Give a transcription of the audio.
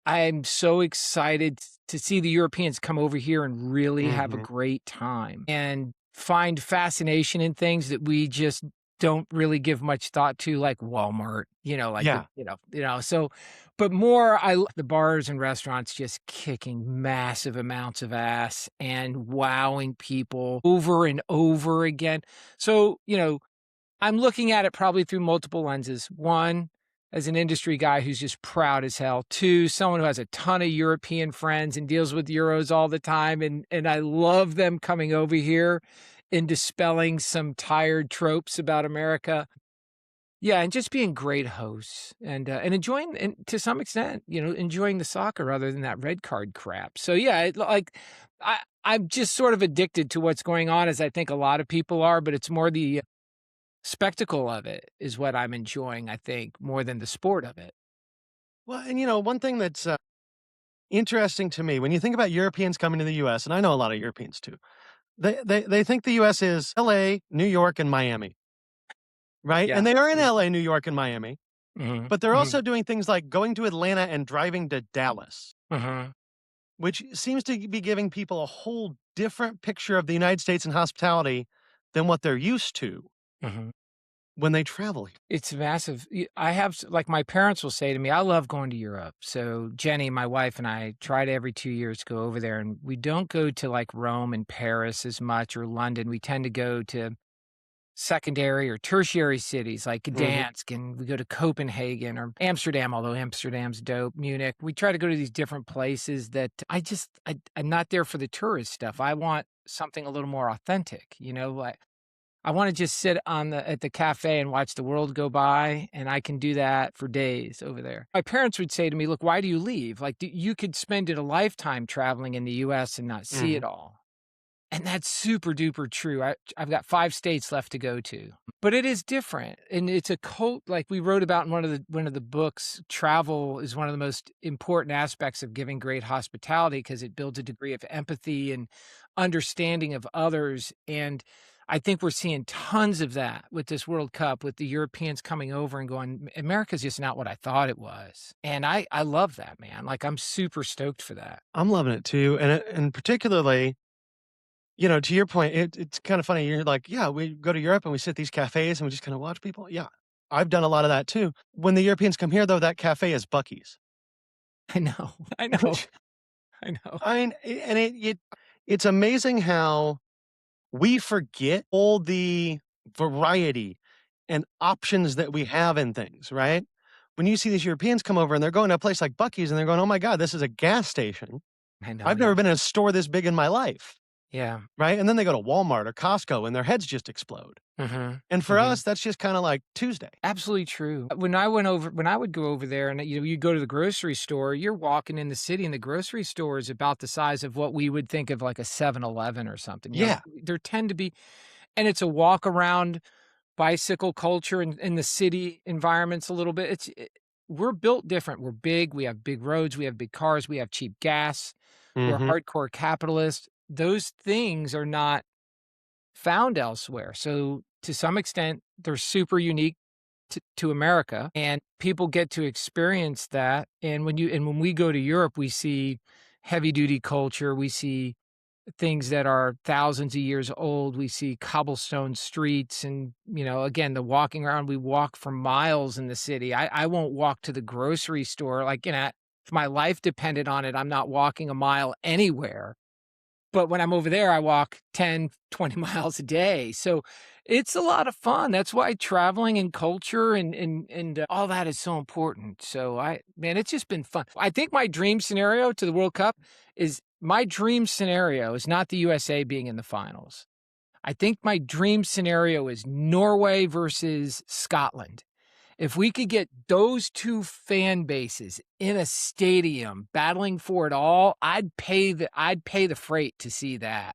I'm so excited to see the Europeans come over here and really have a Mhm. great time and find fascination in things that we just don't really give much thought to, like Walmart, like Yeah. so, but more, the bars and restaurants just kicking massive amounts of ass and wowing people over and over again. So, I'm looking at it probably through multiple lenses. One, as an industry guy who's just proud as hell. Two, someone who has a ton of European friends and deals with euros all the time, and I love them coming over here and dispelling some tired tropes about America. Yeah, and just being great hosts and enjoying, and to some extent, enjoying the soccer rather than that red card crap. So yeah, I'm just sort of addicted to what's going on, as I think a lot of people are, but it's more the spectacle of it is what I'm enjoying, I think, more than the sport of it. Well, and one thing that's interesting to me when you think about Europeans coming to the US, and I know a lot of Europeans too, they think the US is LA, New York, and Miami, right? Yeah. And they are in Mhm, LA, New York, and Miami, mhm, but they're mhm, also doing things like going to Atlanta and driving to Dallas, mhm, which seems to be giving people a whole different picture of the United States and hospitality than what they're used to mhm. when they travel here. It's massive. I have like, my parents will say to me, "I love going to Europe." So Jenny, my wife, and I try to every 2 years go over there, and we don't go to like Rome and Paris as much, or London. We tend to go to secondary or tertiary cities like Mhm. Gdansk, and we go to Copenhagen or Amsterdam, although Amsterdam's dope, Munich. We try to go to these different places that I'm not there for the tourist stuff. I want something a little more authentic, like I want to just sit at the cafe and watch the world go by, and I can do that for days over there. My parents would say to me, "Look, why do you leave? Like, you could spend it a lifetime traveling in the US and not see it Mhm. all." And that's super duper true. I've got 5 states left to go to. But it is different, and it's a cult, like we wrote about in one of the books. Travel is one of the most important aspects of giving great hospitality because it builds a degree of empathy and understanding of others, and I think we're seeing tons of that with this World Cup, with the Europeans coming over and going, "America's just not what I thought it was." And I love that, man. Like, I'm super stoked for that. I'm loving it too, and particularly, to your point, it's kind of funny. You're like, yeah, we go to Europe and we sit at these cafes and we just kind of watch people. Yeah, I've done a lot of that too. When the Europeans come here, though, that cafe is Bucky's, I know. I know. which I know. I mean, and it's amazing how we forget all the variety and options that we have in things, right? When you see these Europeans come over and they're going to a place like Bucky's and they're going, "Oh my god, this is a gas station. I know, I've yeah. never been in a store this big in my life." Yeah. Right? And then they go to Walmart or Costco and their heads just explode. Mhm, And for mhm. us, that's just kinda like Tuesday. Absolutely true. When I would go over there and, you go to the grocery store, you're walking in the city, and the grocery store is about the size of what we would think of like a 7-Eleven or something. Yeah. There tend to be, and it's a walk around bicycle culture in the city environments a little bit. We're built different. We're big, we have big roads, we have big cars, we have cheap gas, we're Mhm. hardcore capitalists. Those things are not found elsewhere. So to some extent, they're super unique to America, and people get to experience that. And when we go to Europe, we see heavy duty culture. We see things that are thousands of years old. We see cobblestone streets, and again, the walking around. We walk for miles in the city. I won't walk to the grocery store. Like, if my life depended on it, I'm not walking a mile anywhere. But when I'm over there, I walk 10, 20 miles a day. So it's a lot of fun. That's why traveling and culture and all that is so important. So man, it's just been fun. I think my dream scenario to the World Cup is my dream scenario is not the USA being in the finals. I think my dream scenario is Norway versus Scotland. If we could get those 2 fan bases in a stadium battling for it all, I'd pay the freight to see that.